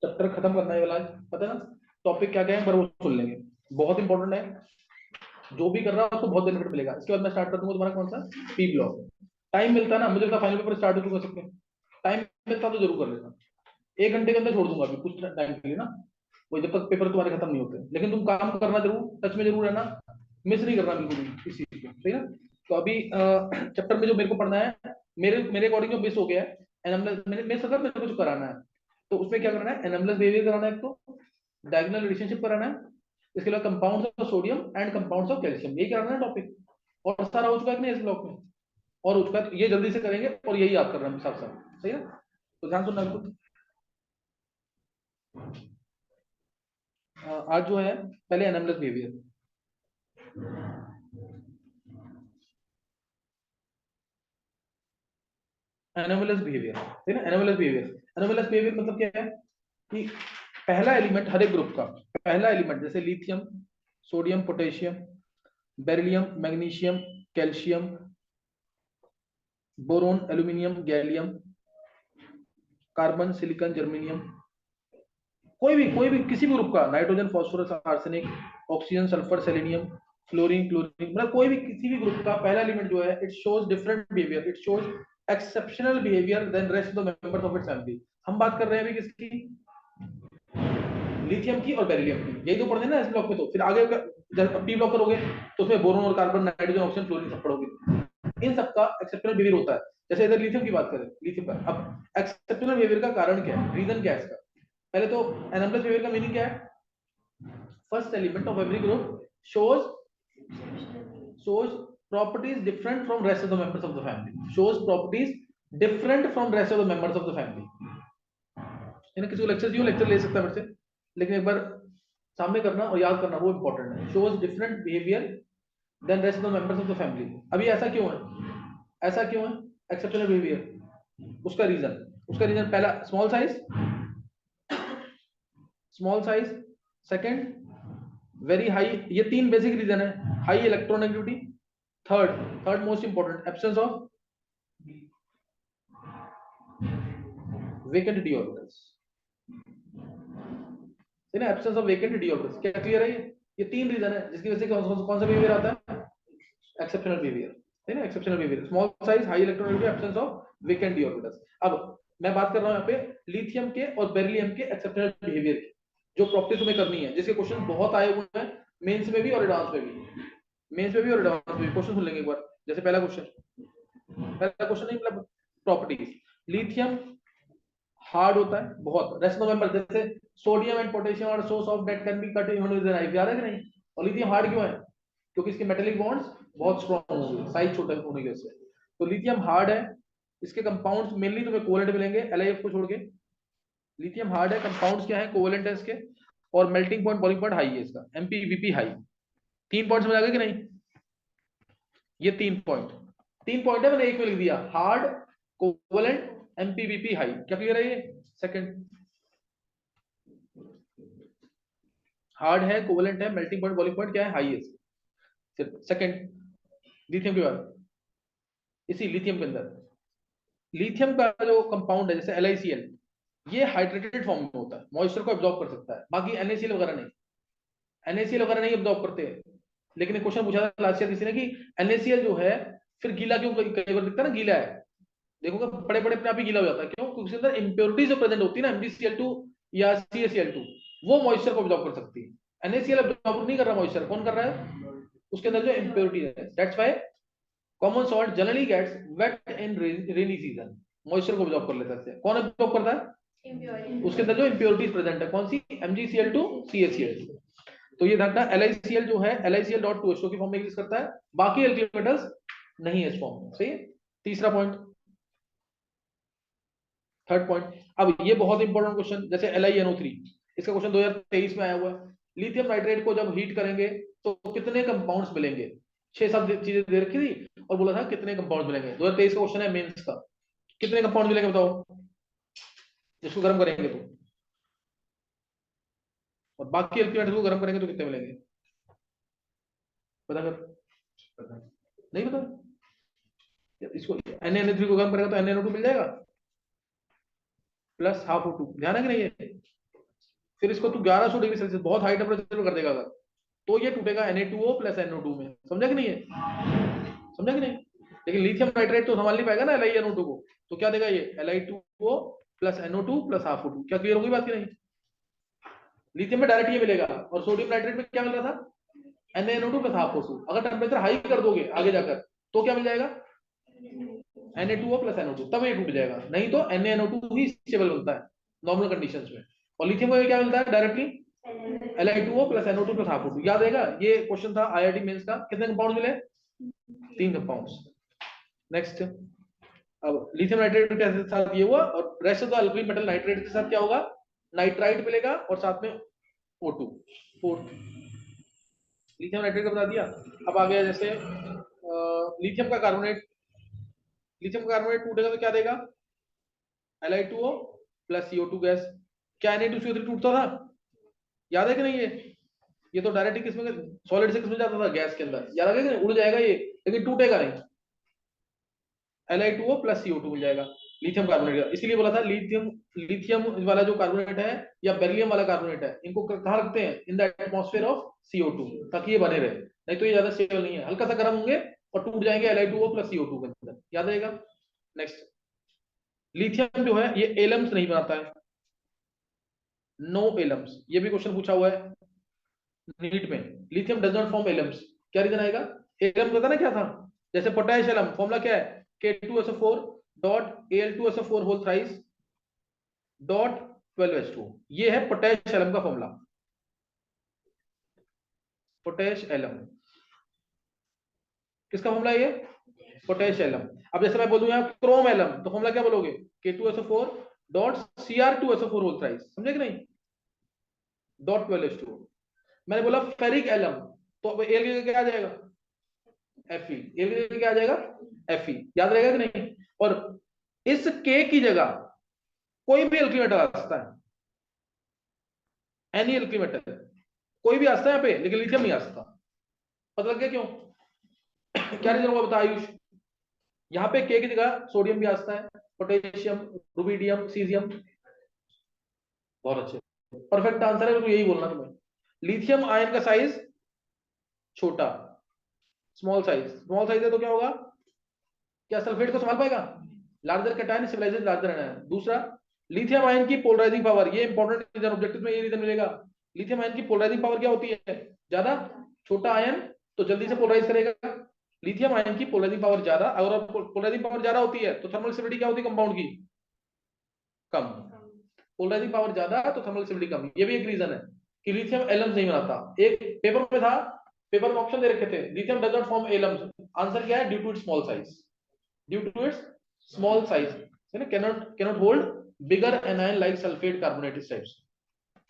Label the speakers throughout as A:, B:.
A: Chapter खत्म करना है वाला आज, पता है ना टॉपिक क्या क्या है, पर वो सुन लेंगे, बहुत इंपॉर्टेंट है। जो भी कर रहा है उसको बहुत बेनिफिट मिलेगा। इसके बाद मैं स्टार्ट कर दूंगा तुम्हारा कौन सा, पी ब्लॉक। टाइम मिलता है ना, मुझे लगता फाइनल पेपर स्टार्ट हो चुका सबके, टाइम मिलता तो जरूर कर लेता। 1 घंटे के अंदर छोड़ दूंगा अभी कुछ टाइम के लिए ना, वो जब तक पेपर तुम्हारे खत्म नहीं होते। लेकिन तुम काम करना जरूर, टच में जरूर रहना, मिस नहीं करना बिल्कुल भी इस चीज को, ठीक है। तो अभी चैप्टर में जो मेरे को पढ़ना है, मेरे मेरे अकॉर्डिंग जो मिस हो गया है एनामलस, मेरे सर मेरे को कुछ कराना है। तो उसमें क्या करना है, एनामलस बिहेवियर कराना है, एक तो डायगोनल रिलेशनशिप कराना है, इसके अलावा compounds of sodium and compounds of calcium, यही कराना है टॉपिक। और सारा हो चुका है कि नहीं इस ब्लॉक में, और हो चुका है, ये जल्दी से करेंगे और यही याद करना है साथ साथ, सही है। तो ध्यान सुनना बिल्कुल। आज जो है पहले एनामलस बिहेवियर, एनोमलस बिहेवियर, ठीक है ना। एनोमलस बिहेवियर, एनोमलस बिहेवियर मतलब क्या है कि पहला एलिमेंट हर एक ग्रुप का, पहला एलिमेंट जैसे lithium, sodium, potassium, beryllium, magnesium, calcium, boron, aluminium, gallium, carbon, silicon, germanium, कोई भी किसी भी ग्रुप का, nitrogen, phosphorus, arsenic, oxygen, sulphur, selenium, fluorine, chlorine, मतलब कोई भी किसी भी ग्रुप का पहला एलिमेंट जो है, it shows different behaviour, it shows exceptional behaviour than rest of the members of its family. हम बात कर रहे हैं अभी किसकी, लिथियम की और बेरिलियम की, यही तो पढ़ते हैं ना इस ब्लॉक में। तो फिर आगे जब पी ब्लॉक करोगे तो उसमें बोरोन और कार्बन, नाइट्रोजन, ऑक्सीजन, फ्लोरीन सब पढ़ोगे। इन सबका एक्सेप्शनल बिहेवियर होता है। जैसे इधर लिथियम की बात करें, लिथियम का अब एक्सेप्शनल बिहेवियर का कारण क्या है, रीजन क्या है इसका। पहले तो एनामलस बिहेवियर का मीनिंग क्या है, first element of every group shows shows properties different from rest of the members of the family, shows properties different from rest of the members of the family। यानी किसी को lecture दियो, lecture ले सकता है मेरे से, लेकिन एक बार सामने करना और याद करना वो इंपॉर्टेंट है। shows different behavior than rest of the members of the family। अभी ऐसा क्यों है, ऐसा क्यों है एक्सेप्शनल बिहेवियर, उसका रीजन पहला small size, second very high, ये तीन बेसिक रीजन है, high electronegativity, third third most important absence of vacant D orbitals, है ना, absence of vacant D orbitals. क्या क्लियर है ये तीन रीजन है जिसकी वजह से कौन सा बिहेवियर आता है, एक्सेप्शनल बिहेवियर, है ना, exceptional behaviour, small size, high electronegativity, absence of vacant D orbitals. अब मैं बात कर रहा हूं यहाँ पे लिथियम के और बेरिलियम के एक्सेप्शनल बिहेवियर की, जो प्रॉपर्टी तुम्हें करनी है, जिसके क्वेश्चन बहुत आए हुए हैं मेंस में भी और एडवांस में भी, मेंस में भी और एडवांस में भी क्वेश्चन सुन लेंगे एक बार। जैसे पहला क्वेश्चन नहीं मतलब प्रॉपर्टीज, लिथियम हार्ड होता है बहुत, रेस्ट ऑफ मेंबर जैसे sodium and potassium are source of that can be cut even with knife, याद है कि नहीं। और लिथियम हार्ड क्यों है, क्योंकि इसके मेटेलिक बॉन्ड्स बहुत स्ट्रांग होंगे साइज छोटा होने की वजह से। तो लिथियम हार्ड है, इसके कंपाउंड्स मेनली तुम्हें कोवेलेंट मिलेंगे एलआईएफ को छोड़ के। लिथियम हार्ड है, कंपाउंड्स क्या है, कोवेलेंट है इसके, और melting point boiling point high है इसका, एमपीवीपी हाई। 3 पॉइंट समझ आ गए कि नहीं, ये 3 पॉइंट है, मैंने एक में लिख दिया, हार्ड, कोवेलेंट, एमपीवीपी हाई। क्या क्लियर है ये, सेकंड हार्ड है, कोवेलेंट है, मेल्टिंग पॉइंट बॉइलिंग पॉइंट क्या है, हाई है। फिर सेकंड लिथियम के बाद, इसी लिथियम के अंदर लिथियम का जो कंपाउंड है जैसे LiCl, ये हाइड्रेटेड फॉर्म में होता है, मॉइस्चर को एब्जॉर्ब कर सकता है, बाकी NaCl वगैरह नहीं, NaCl वगैरह नहीं एब्जॉर्ब करते हैं। लेकिन एक क्वेश्चन पूछा था लास्ट ईयर किसी ने कि NaCl जो है फिर गीला क्यों, कई बार दिखता है ना गीला है, देखोगे बड़े बड़े अपने आप ही गीला हो जाता है, क्यों, क्योंकि उसके अंदर इंप्योरिटीज जो प्रेजेंट होती है ना, MgCl2 या CaCl2, वो मॉइस्चर को एब्जॉर्ब कर सकती है। NaCl एब्जॉर्ब नहीं कर रहा, मॉइस्चर कौन कर रहा है, उसके अंदर जो इंप्योरिटी है। That's why common salt generally gets wet in rainy season, moisture को एब्जॉर्ब कर लेता है। कौन एब्जॉर्ब करता है, उसके अंदर जो इंप्योरिटीज प्रेजेंट है, कौन सी, MgCl2, CaCl2। तो ये ध्यान रखना, LiCl जो है LiCl.2H2 की फॉर्म में एग्जिस्ट करता है, बाकी एल्किल मेटल्स नहीं है इस फॉर्म में, सही है। तीसरा पॉइंट, थर्ड पॉइंट, अब ये बहुत इंपॉर्टेंट क्वेश्चन, जैसे LiNO3, इसका क्वेश्चन 2023 में आया हुआ है। लिथियम नाइट्रेट को जब हीट करेंगे तो कितने कंपाउंड्स मिलेंगे, 6-7 चीजें दे रखी थी और बोला था कितने कंपाउंड्स मिलेंगे, 2023 का क्वेश्चन है मेंस का, कितने कंपाउंड मिलेंगे बताओ इसको गर्म करेंगे तो, और बाकी एल्किल को गर्म करेंगे तो कितने मिलेंगे, पता कर, नहीं पता, इसको Na3 को गर्म करेगा तो NaNO2 मिल जाएगा, प्लस ½ O2, ध्यान है कि नहीं है। फिर इसको तू 1100 डिग्री सेल्सियस बहुत हाई टेम्परेचर पर कर देगा अगर, तो ये टूटेगा Na2O प्लस NO2 में। समझा कि नहीं है? समझा कि नहीं? लेकिन लिथियम नाइट्रेट तो संभाल नहीं पाएगा ना LiNO2 को, तो क्या देगा ये Li2O plus NO2 plus half O2। क्या क्लियर होगी बात की नहीं? लिथियम में डायरेक्ट ये मिलेगा, और सोडियम नाइट्रेट में क्या मिल रहा था? NaNO2 plus half O2। अगर टेम्परेचर हाई कर दोगे आगे जाकर तो क्या मिल जाएगा? Na2O प्लस NO2, तब ये टूट जाएगा, नहीं तो NaNO2 ही स्टेबल बनता है नॉर्मल कंडीशंस में। और लिथियम को क्या मिलता है directly? Li2O plus NO2 plus half O2। याद रहेगा, ये क्वेश्चन था IIT मेंस का। कितने कंपाउंड मिले? 3 कंपाउंड्स। नेक्स्ट, अब लिथियम नाइट्रेट के साथ ये हुआ, और rest of the alkali metal nitrate के साथ क्या होगा? नाइट्राइट मिलेगा और साथ में O2। फोर्थ लिथियम नाइट्रेट का बता दिया। अब आ गया जैसे लिथियम का कार्बोनेट। लिथियम का कार्बोनेट टूटेगा तो क्या देगा? Li2O plus CO2 gas. क्या Na2CO3 टूटता था? याद है कि नहीं? ये तो डायरेक्ट किसमें, सॉलिड से किसमें जाता था? गैस के अंदर। याद है कि नहीं? उड़ जाएगा ये, लेकिन टूटेगा नहीं। Li2O प्लस CO2 मिल जाएगा लिथियम कार्बोनेट का। इसीलिए बोला था लिथियम, लिथियम वाला जो कार्बोनेट है या बेरिलियम वाला कार्बोनेट है, इनको कहाँ रखते हैं? In the atmosphere of CO2, ताकि ये बने रहे, नहीं तो ये ज्यादा स्टेबल नहीं है। हल्का सा गर्म होंगे और टूट जाएंगे Li2O प्लस CO2 के अंदर। याद रहेगा? नेक्स्ट, लिथियम जो है ये एलम्स नहीं बनाता है, नो एलम्स। ये भी क्वेश्चन पूछा हुआ है नीट में। Lithium does not form Elms. क्या रीजन आएगा? एलम्स पता ना क्या था? जैसे पोटेश एलम, फॉर्मूला क्या है? K2SO4 dot Al2SO4 whole thrice dot 12H2। ये है पोटेश एलम का फॉर्मूला। पोटेश एलम किसका फॉर्मूला ये? Potash alum. अब जैसे मैं बोलूं यहाँ क्रोम एलम, तो फॉर्मूला क्या बोलोगे? K2SO4 dot Cr2SO4 whole thrice. समझे कि नहीं? Dot 12H2। मैंने बोला फेरिक एलम, तो अब एल की क्या आ जाएगा? Fe। एल की क्या आ जाएगा? Fe। याद रहेगा कि नहीं? और इस के की जगह कोई भी एल्की मेटल आ सकता है, एनी एल्की मेटल कोई भी आ सकता है यहाँ पे, लेकिन लिथियम नहीं आ सकता। पता लग गया क्यों? क्या रीजन होगा बता आयुष? यहाँ पे के की जगह सोडियम भी आ सकता है, पोटेशियम, रुबिडियम, सीजियम। बहुत अच्छे, परफेक्ट आंसर है, तो यही बोलना तुम्हें। लिथियम आयन का साइज छोटा, स्मॉल साइज। स्मॉल साइज है तो क्या होगा? क्या सल्फेट को संभाल पाएगा? Larger cation stabilises larger anion. दूसरा, लिथियम आयन की पोलराइजिंग पावर, ये इंपॉर्टेंट रीजन, ऑब्जेक्टिव में ये रीजन मिलेगा। लिथियम आयन की पोलराइजिंग पावर क्या होती है? ज्यादा। छोटा आयन तो जल्दी से पोलराइज करेगा। लिथियम आयन की पोलराइजिंग पावर ज्यादा, अगर पोलराइजिंग पावर ज्यादा होती है तो थर्मल स्टेबिलिटी क्या होती है कंपाउंड की? कम। पोलराइजिंग पावर ज्यादा तो थर्मल स्टेबिलिटी कम। ये भी एक रीजन है कि लिथियम एलम्स नहीं बनाता। एक पेपर में था, पेपर में ऑप्शन दे रखे थे, lithium does not form alums. Answer क्या है? Due to its small size. Due to its small size, है ना? Cannot hold bigger anion like sulphate carbonate types.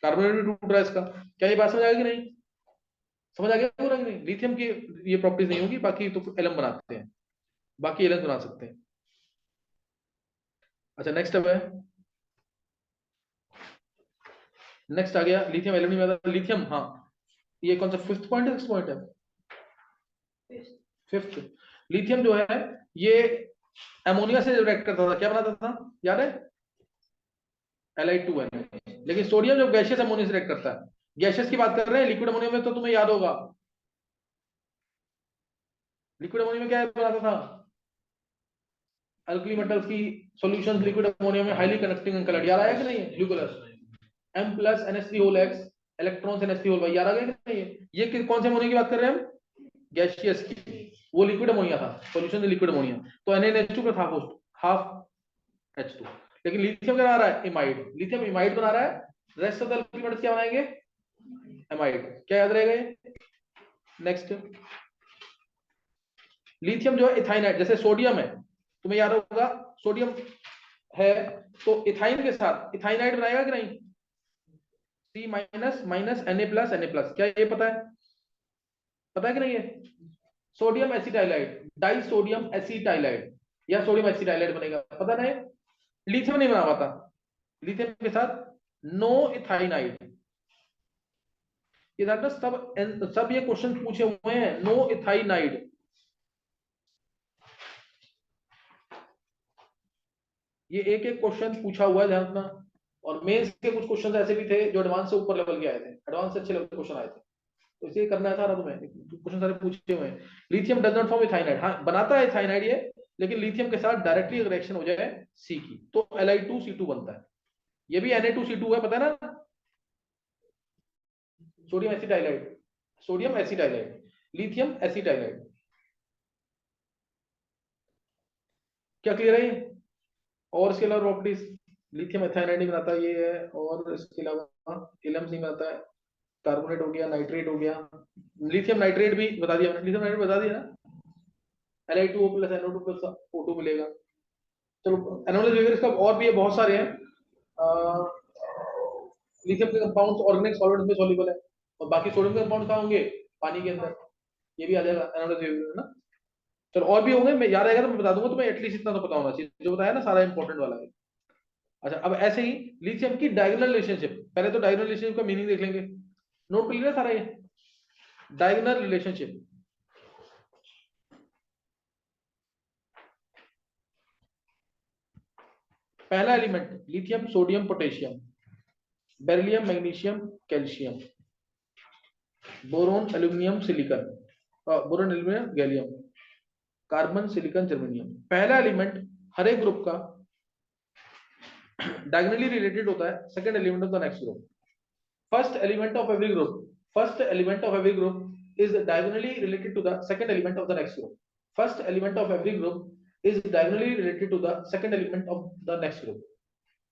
A: Carbonate भी टूट रहा है इसका। क्या ये बात समझ आ गई कि नहीं? समझ आ गया पूरा कि नहीं? लिथियम की ये प्रॉपर्टीज नहीं होगी, बाकी तो एलम बनाते हैं, बाकी एलम बना सकते हैं। अच्छा नेक्स्ट अब है, नेक्स्ट आ गया लिथियम एलम नहीं आता। लिथियम, हाँ, ये कौन सा फिफ्थ पॉइंट है, सिक्स्थ पॉइंट है? फिफ्थ। लिथियम जो है ये अमोनिया से रिएक्ट करता था, क्या बनाता था याद है? Li2N। लेकिन सोडियम जब गैसियस अमोनिया से रिएक्ट करता है, गैसियस की बात कर रहे हैं, लिक्विड अमोनिया में तो तुम्हें याद होगा, लिक्विड अमोनिया में क्या बनाता था? अल्कली मेटल्स की सॉल्यूशंस लिक्विड अमोनिया में हाईली कंडक्टिंग एंड कलर्ड। याद आया कि नहीं? Blue colour M plus NH3 whole X, electrons NH3 whole Y। याद आ गया कि नहीं? ये कौन से अमोनिया की बात कर रहे हैं हम? गैसियस की। वो लिक्विड अमोनिया था, सॉल्यूशन में लिक्विड अमोनिया। तो NaNH2 प्लस हाफ H2। लेकिन लिथियम क्या बना रहा है? इमाइड। लिथियम इमाइड बना रहा है। रेस्ट ऑफ द एलिमेंट्स क्या बनाएंगे? एमाइड। क्या याद रहेगा ये? नेक्स्ट, लिथियम जो है इथाइनाइड, जैसे सोडियम है, तुम्हें याद होगा सोडियम है तो इथाइन के साथ इथाइनाइड बनाएगा कि नहीं? C minus minus Na plus. क्या ये पता है? पता है कि नहीं है? सोडियम एसिटाइलाइड, डाई सोडियम एसिटाइलाइड या सोडियम एसिटाइलाइड बनेगा, पता नहीं? लिथियम नहीं बना पाता, लिथियम के साथ नो इथाइनाइड। ये ना सब ये क्वेश्चन पूछे हुए हैं, नो इथाइनाइड। ये एक एक क्वेश्चन पूछा हुआ है, ध्यान रखना। और मेंस के कुछ क्वेश्चन ऐसे भी थे जो एडवांस से ऊपर लेवल के आए थे, एडवांस से अच्छे लेवल के क्वेश्चन आए थे, तो इसे करना था ना तुम्हें, क्वेश्चन सारे पूछे हुए हैं। लिथियम डज नॉट फॉर्म इथाइनाइड, हाँ बनाता है इथाइनाइड ये, लेकिन लिथियम के साथ डायरेक्टली रिएक्शन हो जाए सी की तो Li2C2 बनता है। ये भी Na2C2 है, पता है ना, सोडियम एसिटाइलाइड, सोडियम एसिटाइलाइड, लिथियम एसिटाइलाइड। क्या क्लियर है ये? और इसके अलावा प्रॉपर्टीज, लिथियम एथाइनाइड नहीं बनाता ये है, और इसके अलावा इलम्स नहीं बनाता है, कार्बोनेट हो गया, नाइट्रेट हो गया, लिथियम नाइट्रेट भी बता दिया मैंने, लिथियम नाइट्रेट बता दिया ना, Li2O plus NO2 plus O2 मिलेगा। चलो एनोलिस वगैरह इसका और भी है, बहुत सारे हैं। लिथियम के कंपाउंड्स ऑर्गेनिक सॉल्वेंट में सॉल्युबल है, और बाकी सोडियम के कंपाउंड कहाँ होंगे, पानी के अंदर, ये भी आ जाएगा एनोलिस वगैरह ना। चलो और भी होंगे, मैं याद आएगा तो मैं बता दूंगा, तुम्हें एटलीस्ट इतना तो पता होना चाहिए, जो बताया ना सारा इंपॉर्टेंट वाला है। अच्छा अब ऐसे ही लिथियम की डायगोनल रिलेशनशिप, पहले तो डायगोनल रिलेशनशिप का मीनिंग देख लेंगे, नोट कर लिया सारा ये डायगोनल रिलेशनशिप। पहला element lithium sodium potassium, beryllium magnesium calcium, boron aluminium silicon, boron aluminium gallium, carbon silicon germanium. पहला एलिमेंट हर एक ग्रुप का डायगोनली रिलेटेड होता है second element of the next group. First element of every group, first element of every group is diagonally related to the second element of the next group. First element of every group is diagonally related to the second element of the next group.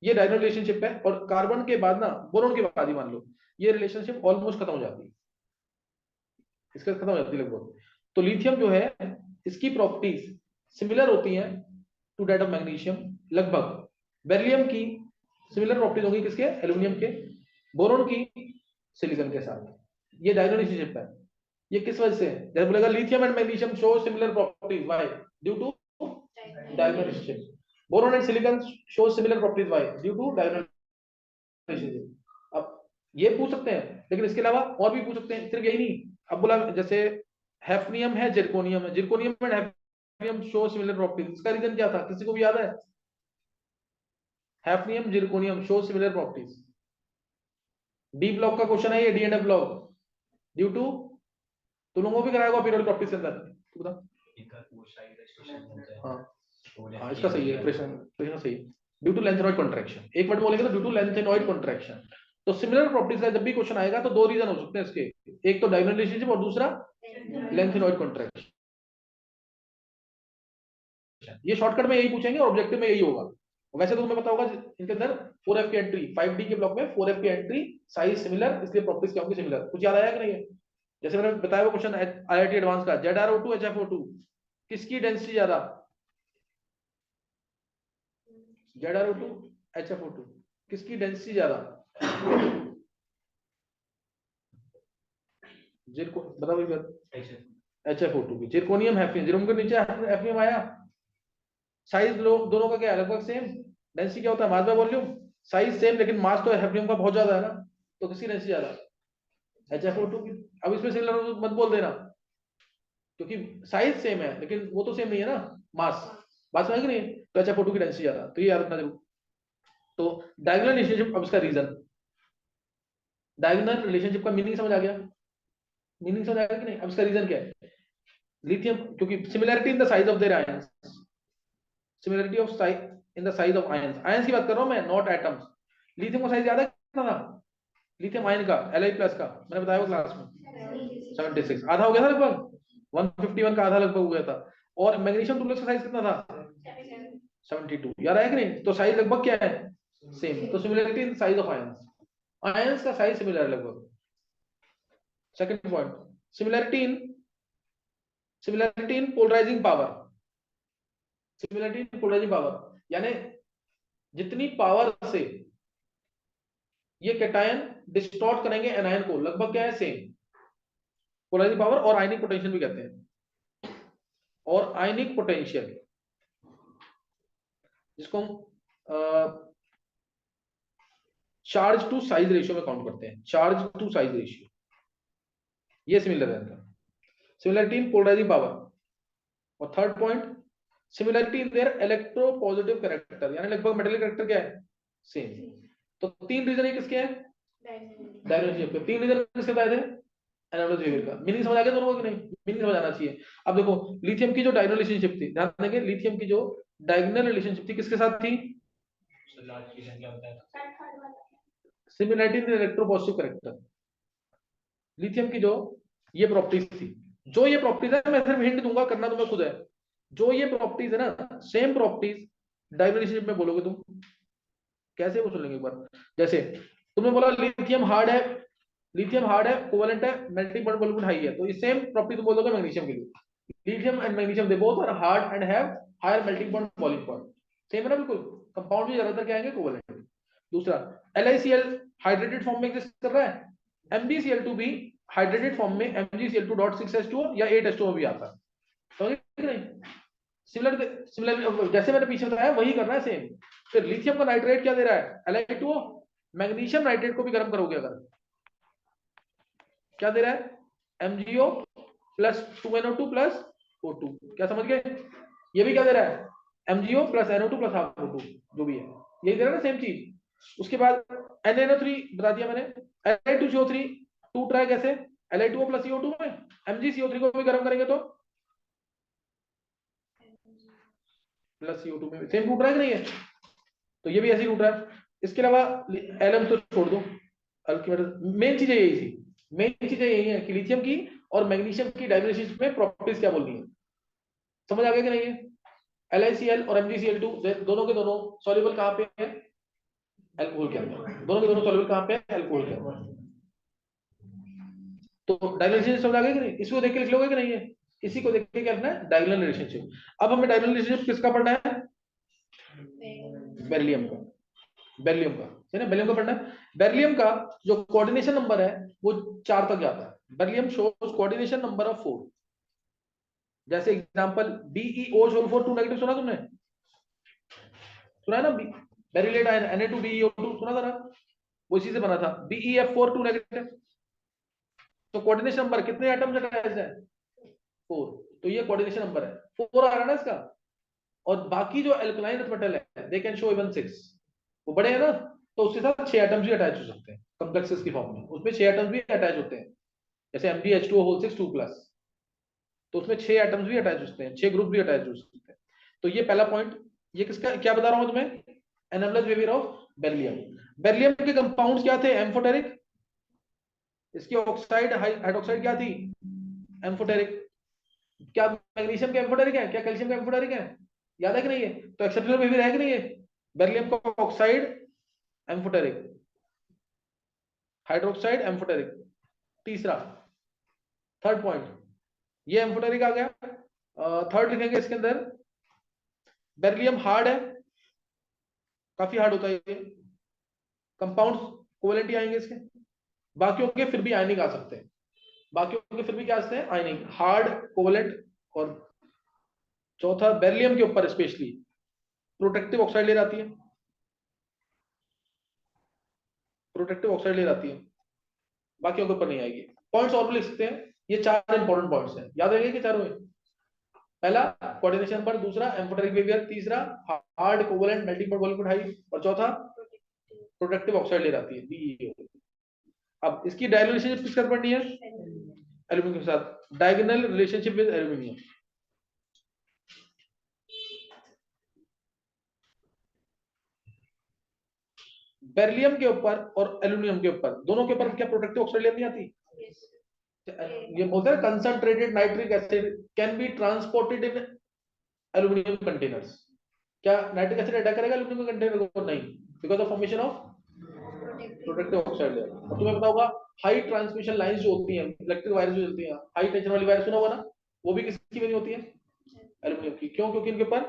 A: ये diagonal relationship है, और carbon के बाद ना boron के बाद ही मान लो ये रिलेशनशिप ऑलमोस्ट खत्म हो जाती है, इसका खत्म हो जाती है लगभग। तो लिथियम जो है इसकी प्रॉपर्टीज सिमिलर होती हैं टू डेट ऑफ मैग्नीशियम लगभग, बेरिलियम की सिमिलर प्रॉपर्टीज होंगी किसके, एल्यूमिनियम के, बोरोन की सिलिकॉन के साथ। ये डायगोनल रिलेशनशिप है। ये किस वजह से है, जैसे बोलेगा lithium and magnesium show similar properties, why, due to diagonal relationship. Boron and silicon show similar properties, why, due to diagonal relationship. अब ये पूछ सकते हैं, लेकिन इसके अलावा और भी पूछ सकते हैं, सिर्फ यही नहीं। अब बोला जैसे हैफ्नियम है, जिरकोनियम है, zirconium and hafnium show similar properties, इसका रीजन क्या था, किसी को भी याद है? Hafnium zirconium show similar properties. D block का क्वेश्चन है ये, D and F block, due to, तुम लोगों को भी कराया होगा पीरियोडिक प्रॉपर्टीज के अंदर, तू बता। हाँ हाँ इसका सही है, प्रश्न प्रश्न सही है, ड्यू टू लेंथेनॉइड कॉन्ट्रैक्शन, एक वर्ड बोलेंगे तो ड्यू टू लेंथेनॉइड कॉन्ट्रैक्शन। तो सिमिलर प्रॉपर्टीज का जब भी क्वेश्चन आएगा तो दो रीजन हो सकते हैं इसके, एक तो डायगोनल रिलेशनशिप और दूसरा लेंथेनॉइड कॉन्ट्रैक्शन। ये शॉर्टकट में यही पूछेंगे और ऑब्जेक्टिव में यही होगा। वैसे तो तुम्हें पता होगा इनके अंदर 4F की एंट्री, 5D के ब्लॉक में 4F की एंट्री, साइज सिमिलर, इसलिए प्रॉपर्टीज क्या होंगी सिमिलर। कुछ याद आया कि नहीं है? जैसे मैंने बताया वो क्वेश्चन IIT एडवांस का, ZrO2 HFO2 किसकी डेंसिटी ज्यादा, ZrO2 HFO2 किसकी डेंसिटी ज्यादा, जिरको बताओ एक बार, HFO2 की, जिरकोनियम हैफनियम, जिरकोनियम के नीचे हैफनियम आया, साइज दोनों का क्या है, लगभग सेम, डेंसिटी क्या होता है, mass by volume, size same, लेकिन मास तो हैफनियम का बहुत ज्यादा है ना, तो किसकी डेंसिटी ज्यादा, HFO2 की। अब इसमें सिमिलर मत बोल देना, क्योंकि साइज सेम है लेकिन वो तो सेम नहीं है ना, मास, बात समझ नहीं, तो HFO2 की डेंसिटी ज्यादा, तो ये याद रखना जरूर। तो डायगोनल रिलेशनशिप, अब इसका रीजन, डायगोनल रिलेशनशिप का मीनिंग समझ आ गया, मीनिंग समझ आ गया कि नहीं? अब इसका रीजन क्या है, लिथियम, क्योंकि similarity in the size of their ions, similarity of size in the size of ions, ions की बात कर रहा हूं मैं, नॉट एटम्स। लिथियम का साइज ज्यादा कितना था, लिथियम आयन का Li प्लस का, मैंने बताया वो क्लास में 76, आधा हो गया था लगभग, 151 का आधा लगभग हो गया था। और मैग्नीशियम डुप्लेक्स का साइज कितना था, 72, याद आया कि नहीं? तो साइज लगभग क्या है, सेम, तो similarity in size of ions, ions का साइज सिमिलर है लगभग। Second point, similarity in, similarity in polarising power, similarity in polarising power, यानी जितनी पावर से ये कैटायन डिस्टॉर्ट करेंगे एनायन को, लगभग क्या है, सेम, पोलराइजिंग पावर, और आयनिक पोटेंशियल भी कहते हैं, और आयनिक पोटेंशियल जिसको हम चार्ज टू साइज रेशियो में काउंट करते हैं, चार्ज टू साइज रेशियो, ये सिमिलर है इनका, सिमिलरिटी इन पोलराइजिंग पावर। और third point, similarity in their electropositive character, यानी लगभग मेटेलिक कैरेक्टर क्या है, सेम। तो 3 रीजन किसके हैं? डायगोनल रिलेशनशिप के। 3 रीजन किसके बताए थे? एनालॉगस बिहेवियर का। मीनिंग समझ आ गया दोनों को कि नहीं? मीनिंग समझ आना चाहिए। अब देखो लिथियम की जो डायगोनल रिलेशनशिप थी, ध्यान देंगे, लिथियम की जो डायगोनल रिलेशनशिप थी किसके साथ थी? सिमिलरिटी इन इलेक्ट्रोपॉजिटिव कैरेक्टर। लिथियम की जो ये प्रॉपर्टीज थी, जो ये प्रॉपर्टीज है, मैं सिर्फ हिंट दूंगा, करना तुम्हें खुद है। जो ये प्रॉपर्टीज है ना, सेम प्रॉपर्टीज डायगोनल रिलेशनशिप में बोलोगे तुम। कैसे वो सुन लेंगे एक बार। जैसे तुमने बोला लिथियम हार्ड है, लिथियम हार्ड है, कोवेलेंट है, मेल्टिंग पॉइंट बिल्कुल हाई है, तो ये सेम प्रॉपर्टी तुम बोलोगे मैग्नीशियम के लिए। Lithium and magnesium they both are hard and have higher melting point, boiling point. Same है ना बिल्कुल। कंपाउंड भी ज्यादातर क्या आएंगे? कोवेलेंट। दूसरा, LiCl हाइड्रेटेड फॉर्म में एग्जिस्ट कर रहा है, MgCl2 भी हाइड्रेटेड फॉर्म में MgCl2.6H2O या 8H2O भी आता है, समझ गए नहीं? सिमिलर जैसे मैंने पीछे बताया वही करना है सेम। फिर लिथियम का नाइट्रेट क्या दे रहा है? Li2O। मैग्नीशियम नाइट्रेट को भी गर्म करोगे अगर, क्या दे रहा है? MgO plus 2NO2 plus O2। क्या समझ गए? ये भी क्या दे रहा है? MgO plus NO2 plus half O2, जो भी है यही दे रहा है ना, सेम चीज। उसके बाद NaNO3 बता दिया मैंने, Li2CO3 टू ट्राई कैसे? Li2O प्लस CO2 में MgCO3 को भी गर्म करेंगे तो प्लस CO2 में सेम टू ट्राई नहीं है, तो ये भी ऐसे ही टूट रहा है। इसके अलावा एलएम तो छोड़ दो, मेन चीजें यही थी। मेन चीजें यही है कि लिथियम की और मैग्नीशियम की डायग्नोसिस में प्रॉपर्टीज क्या बोलनी है, समझ आ गया कि नहीं है? LiCl और MgCl2 दोनों के दोनों सॉल्युबल कहां पे है? अल्कोहल के अंदर। दोनों के दोनों सॉल्युबल कहां पे है? अल्कोहल के अंदर। तो डायग्नोसिस समझ आ गया कि नहीं? इसको देख के लिख लोगे कि नहीं है? इसी को देख के क्या लिखना है? Diagonal relationship. अब हमें डायगोनल रिलेशनशिप किसका पढ़ना है? बेरिलियम का। बेरिलियम का है ना, बेरिलियम का पढ़ना है। बेरिलियम का जो कोऑर्डिनेशन नंबर है वो 4 तक जाता है। Beryllium shows coordination number of 4। जैसे एग्जांपल BeO4 2 नेगेटिव सुना तुमने? सुना है ना? बेरिलेट आयन Na2BeO2 सुना था ना? वो इसी से बना था। BeF4 2 negative. तो कोऑर्डिनेशन नंबर कितने एटम्स अटैच्ड है? 4। तो ये कोऑर्डिनेशन नंबर है 4 आ रहा है ना इसका। और बाकी जो एल्कलाइन अर्थ मेटल है दे कैन शो इवन 6, वो बड़े हैं ना, तो उसके साथ 6 एटम्स भी अटैच हो सकते हैं कॉम्प्लेक्सेस की फॉर्म में। उसमें 6 एटम्स भी अटैच होते हैं, जैसे MgH2O6 2+, तो उसमें 6 एटम्स भी अटैच हो सकते हैं, 6 ग्रुप भी अटैच हो सकते हैं। तो ये पहला पॉइंट। ये किसका क्या बता रहा हूं तुम्हें? Analogous behaviour of beryllium. Beryllium के कंपाउंड्स क्या थे? एम्फोटेरिक। इसकी ऑक्साइड हाइड्रोक्साइड क्या थी? एम्फोटेरिक। क्या मैग्नीशियम के एम्फोटेरिक है? क्या कैल्शियम के एम्फोटेरिक है? याद है कि नहीं है? तो एक्सेप्शनल बिहेवियर है कि नहीं है? बेरिलियम का ऑक्साइड एम्फोटेरिक, हाइड्रोक्साइड एम्फोटेरिक। तीसरा, थर्ड पॉइंट, ये एम्फोटेरिक आ गया। थर्ड लिखेंगे इसके अंदर, बेरिलियम हार्ड है, काफी हार्ड होता है ये। कंपाउंड्स कोवेलेंट ही आएंगे इसके। बाकियों के फिर भी आयनिक आ सकते हैं, बाकियों के फिर भी क्या आते हैं? आयनिक, हार्ड, कोवेलेंट। और चौथा, बेरिलियम के ऊपर स्पेशली प्रोटेक्टिव ऑक्साइड लेयर आती है, प्रोटेक्टिव ऑक्साइड लेयर आती है, बाकियों के ऊपर नहीं आएगी। पॉइंट्स और भी लिख सकते हैं, ये 4 इंपॉर्टेंट पॉइंट्स हैं, याद रहेगा कि चारों में? पहला कोऑर्डिनेशन नंबर, दूसरा एम्फोटेरिक बिहेवियर, तीसरा hard covalent melting point boiling point high, और चौथा प्रोटेक्टिव ऑक्साइड लेयर आती है BeO। अब इसकी डायगोनल रिलेशनशिप किसके साथ पढ़नी है? एल्यूमिनियम के साथ। Diagonal relationship with aluminium. Beryllium के ऊपर और एल्यूमिनियम के ऊपर, दोनों के ऊपर क्या प्रोटेक्टिव ऑक्साइड लेयर नहीं आती? ये बोलते हैं concentrated nitric acid can be transported in aluminium containers. क्या नाइट्रिक एसिड अटैक करेगा एल्यूमिनियम कंटेनर को? नहीं, because of formation of protective oxide layer. और तुम्हें पता होगा हाई ट्रांसमिशन लाइंस जो होती हैं, इलेक्ट्रिक वायर्स जो चलती हैं, हाई टेंशन वाली वायर सुना होगा ना, वो भी किसकी बनी होती है? एल्यूमिनियम की। क्यों? क्योंकि इनके ऊपर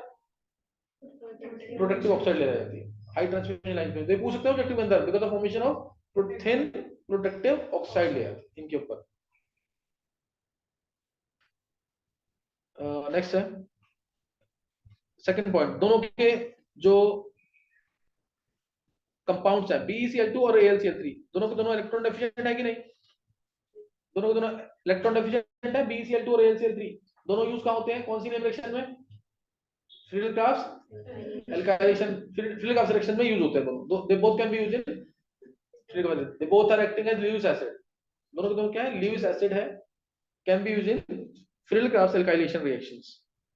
A: प्रोटेक्टिव ऑक्साइड लेयर रहती है हाई ट्रांसमिशन लाइन पे। तो पूछ सकते हो ऑब्जेक्टिव के अंदर, because of formation of thin protective oxide layer इनके ऊपर। नेक्स्ट है सेकंड पॉइंट, दोनों के जो कंपाउंड्स है BeCl2 और AlCl3, दोनों के दोनों इलेक्ट्रॉन डेफिशिएंट है कि नहीं? दोनों के दोनों इलेक्ट्रॉन डेफिशिएंट है BeCl2 और AlCl3। दोनों यूज कहां होते हैं? कौन सी रिएक्शन में? Friedel Crafts alkylation, Friedel Crafts reaction में यूज होते हैं दोनों, they both can be used in Friedel Crafts, they both are acting as Lewis acid, दोनों के दोनों क्या है, Lewis acid है, can be used in Friedel Crafts alkylation reactions,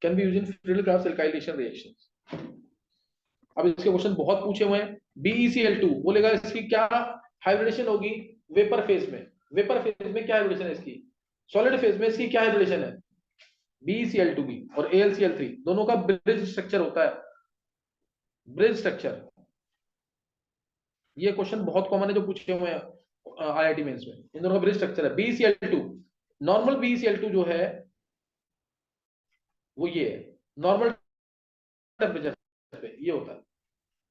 A: can be used in Friedel Crafts alkylation reactions. अब इसके question बहुत पूछे हुए हैं। BeCl2 बोलेगा इसकी क्या हाइब्रिडेशन होगी वेपर फेज में, वेपर फेज में क्या हाइब्रिडेशन है इसकी, सॉलिड फेज में इसकी क्या हाइब्रिडेशन है, BeCl2b और AlCl3 दोनों का ब्रिज स्ट्रक्चर होता है, ब्रिज स्ट्रक्चर। ये क्वेश्चन बहुत कॉमन है जो पूछे हुए हैं IIT मेंस में, इन दोनों का ब्रिज स्ट्रक्चर है। BeCl2 नॉर्मल BeCl2 जो है वो ये है, नॉर्मल टेम्परेचर पे ये होता है,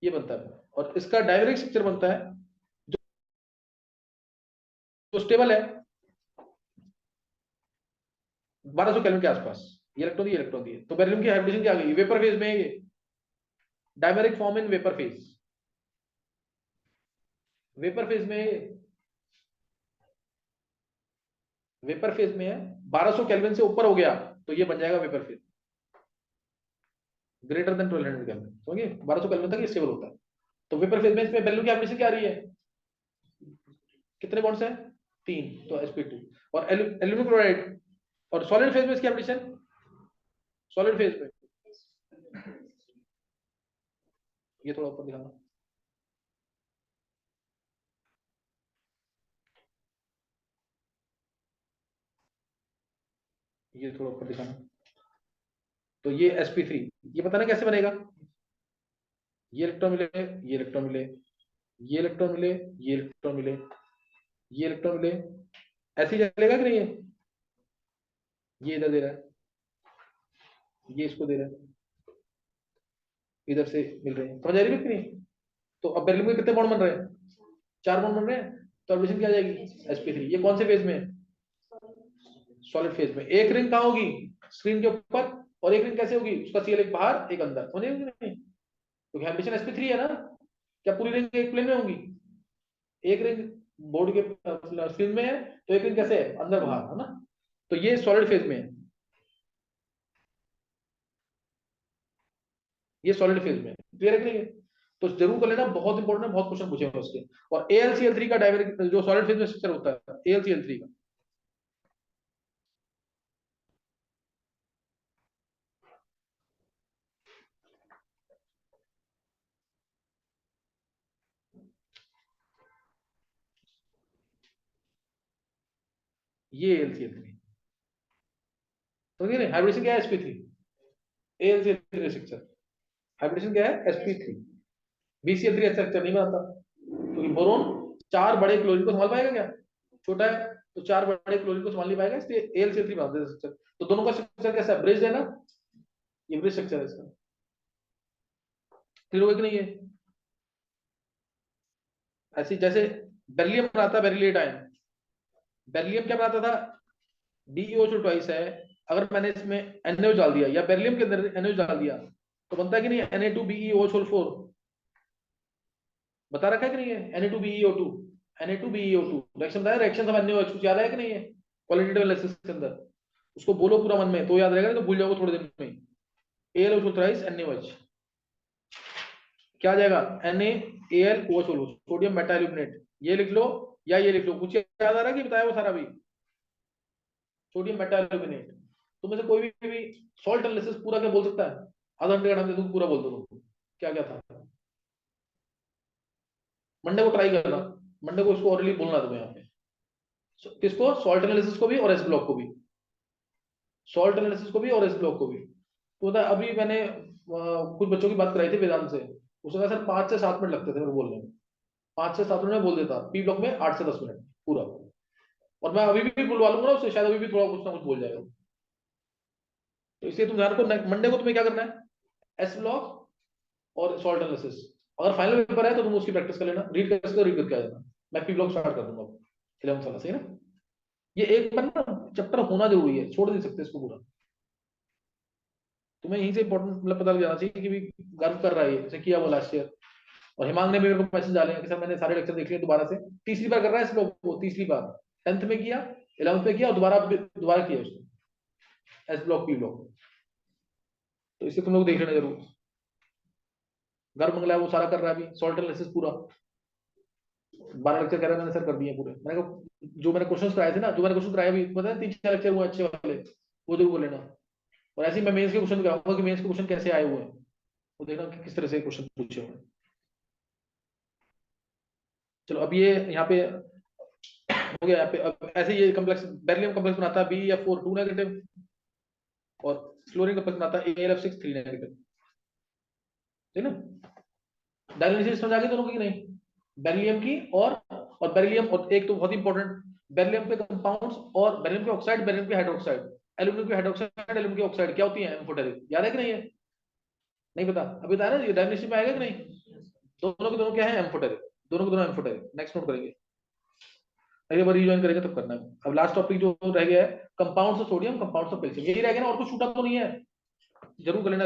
A: ये बनता है, और इसका डायरेक्ट स्ट्रक्चर बनता है जो स्टेबल है 1200 केल्विन के आसपास, ये इलेक्ट्रॉन दिए, तो बेरिलियम की हाइब्रिडेशन क्या आ गई, वेपर फेज में है ये, dimeric form in vapour phase, vapour phase में, वेपर फेज में है, 1200 केल्विन से ऊपर हो गया तो ये बन जाएगा vapour phase, greater than 1200 kelvin, समझिए 1200 केल्विन तक ये स्टेबल होता है। तो वेपर फेज में इसमें बेरिलियम की हाइब्रिडेशन क्या आ रही है, कितने बॉन्ड्स हैं, 3, तो sp2, और एल्यूमिनियम क्लोराइड, और सॉलिड फेज में इसकी हाइब्रिडेशन, सॉलिड फेज में ये थोड़ा ऊपर दिखाना, ये थोड़ा ऊपर दिखाना, तो ये sp3, ये पता ना कैसे बनेगा, ये इलेक्ट्रॉन मिले, ये इलेक्ट्रॉन मिले, ये इलेक्ट्रॉन मिले, ये इलेक्ट्रॉन मिले, ये इलेक्ट्रॉन मिले, ऐसे ही चलेगा कि नहीं है, ये इधर दे रहा है, ये इसको दे रहा है, इधर से मिल रहे हैं, समझ आ रही है कि नहीं। तो अब बेरिलियम के कितने बॉन्ड बन रहे हैं, 4 बॉन्ड बन रहे हैं, तो हाइब्रिडेशन क्या आ जाएगी sp3, ये कौन से फेज में है, सॉलिड फेज में। एक रिंग कहाँ होगी, स्क्रीन के ऊपर, और एक रिंग कैसे होगी, उसका Cl एक बाहर एक अंदर, समझे कि नहीं, तो हाइब्रिडेशन sp3 है ना, क्या पूरी रिंग एक प्लेन में होंगी, एक रिंग बोर्ड के स्क्रीन में है, तो एक रिंग कैसे है, अंदर बाहर है ना, तो ये सॉलिड फेज में है, ये सॉलिड फेज में, क्लियर है कि नहीं है? तो जरूर कर लेना, बहुत इंपॉर्टेंट है, बहुत क्वेश्चन पूछे हैं उसके। और AlCl3 का डायरेक्ट जो सॉलिड फेज में स्ट्रक्चर होता है AlCl3 का, ये AlCl3, समझिए ना, हाइब्रिडेशन क्या है sp3, AlCl3 स्ट्रक्चर, हाइब्रिडेशन क्या है sp3, BCl3 स्ट्रक्चर नहीं बनाता, क्योंकि बोरोन 4 बड़े क्लोरीन को संभाल पाएगा क्या, छोटा है, तो 4 बड़े क्लोरीन को संभाल नहीं पाएगा, इसलिए AlCl3 बनाते हैं स्ट्रक्चर। तो दोनों का स्ट्रक्चर कैसा है, ब्रिज है ना, ये ब्रिज स्ट्रक्चर है इसका, क्लियर होगा कि नहीं है। ऐसे जैसे बेरिलियम बनाता है बेरिलियट आयन, बेरिलियम क्या बनाता था, DeO2 ट्वाइस है, अगर मैंने इसमें NaOH डाल दिया या बेरिलियम के अंदर NaOH डाल दिया तो बनता है कि नहीं, Na2BeOH4, बता रखा है कि नहीं है, Na2BeO2, Na2BeO2 रिएक्शन बताया, रिएक्शन ऑफ NaOH कुछ याद है कि नहीं है, क्वालिटेटिव एनालिसिस के अंदर, उसको बोलो पूरा मन में, तो याद रहेगा, तो भूल जाओगे थोड़े दिन में। AlOH थ्राइस NaOH क्या आ जाएगा, NaAlOH, सोडियम मेटाइल्यूमिनेट, ये लिख लो या ये लिख लो, कुछ याद आ रहा है कि बताया वो सारा भी, सोडियम मेटाइल्यूमिनेट। तुम में से कोई भी सॉल्ट एनालिसिस पूरा क्या बोल सकता है, आधा घंटे का टाइम दे दूं पूरा बोल दो तुम क्या क्या था, मंडे को ट्राई करना, मंडे को इसको ऑरली बोलना तुम्हें यहाँ पे, किसको, सॉल्ट एनालिसिस को भी और एस ब्लॉक को भी, सॉल्ट एनालिसिस को भी और एस ब्लॉक को भी। तो पता है, अभी मैंने कुछ बच्चों की बात कराई थी वेदांत से, उसने कहा सर 5 से 7 मिनट लगते थे मेरे बोलने में, 5 से 7 मिनट में बोल देता, पी ब्लॉक में 8 से 10 मिनट पूरा, और मैं अभी भी बुलवा लूंगा उससे, शायद अभी भी थोड़ा कुछ ना कुछ बोल जाएगा। तो इसलिए तुम ध्यान को, मंडे को तुम्हें क्या करना है, एस ब्लॉक और सॉल्ट एनालिसिस, अगर फाइनल पेपर है तो तुम उसकी प्रैक्टिस कर लेना, रीड करके रीड करके आ जाना, मैं पी ब्लॉक स्टार्ट कर दूंगा 11 वाला, सही ना। ये एक बार ना चैप्टर होना जरूरी है, छोड़ नहीं सकते इसको पूरा, तुम्हें यहीं से इंपॉर्टेंट मतलब पता लग जाना चाहिए कि भी गर्व कर रहा है, जैसे किया वो लास्ट ईयर, और हिमांग ने भी मेरे को मैसेज डाले हैं कि सर मैंने सारे लेक्चर देख लिए दोबारा से, तीसरी बार कर रहा है इस ब्लॉक को, तीसरी बार, 10th में किया, 11th में किया, और दोबारा दोबारा किया उसने, एस ब्लॉक पी ब्लॉक। तो इससे तुम लोग देख लेना जरूर। घर मंगला है वो सारा कर रहा है अभी, सॉल्ट एनालिसिस पूरा 12 लेक्चर कह रहा है, मैंने सर कर दिए पूरे। मैंने कहा जो मैंने क्वेश्चंस कराए थे ना, जो मैंने क्वेश्चन कराए अभी पता है 3-4 लेक्चर हुए अच्छे वाले, वो जरूर कर लेना। और ऐसे ही मैं मेंस के क्वेश्चन कराऊंगा कि मेंस के क्वेश्चन कैसे आए हुए हैं, वो देखना कि किस तरह से क्वेश्चन पूछे हुए हैं। चलो अब ये यहाँ पे हो गया। यहाँ पे अब ऐसे ये कम्प्लेक्स बेरिलियम कम्प्लेक्स बनाता है BeF4 2 नेगेटिव, और फ्लोरीन कम्प्लेक्स बनाता है AlF6 3 नेगेटिव, ठीक है ना। डायग्नोसिस समझ आ गई दोनों की कि नहीं, बेरिलियम की और बेरिलियम, और एक तो बहुत इंपॉर्टेंट, बेरिलियम के कंपाउंड्स और बेरिलियम के ऑक्साइड, बेरिलियम के हाइड्रोक्साइड, एल्यूमिनियम के हाइड्रोक्साइड, एल्यूमिनियम के ऑक्साइड क्या होती है एम्फोटेरिक, याद है कि नहीं है? नहीं पता अभी बताया ना, ये डायग्नोसिस में आएगा कि नहीं? दोनों के दोनों क्या है एम्फोटेरिक, दोनों के दोनों एम्फोटेरिक। नेक्स्ट नोट करेंगे, अगली बार रिजॉइन करेंगे तब करना है। अब लास्ट टॉपिक जो रह गया है compounds of sodium, compounds of calcium, यही रह गया ना, और कुछ छूटा तो नहीं है, जरूर कर लेना।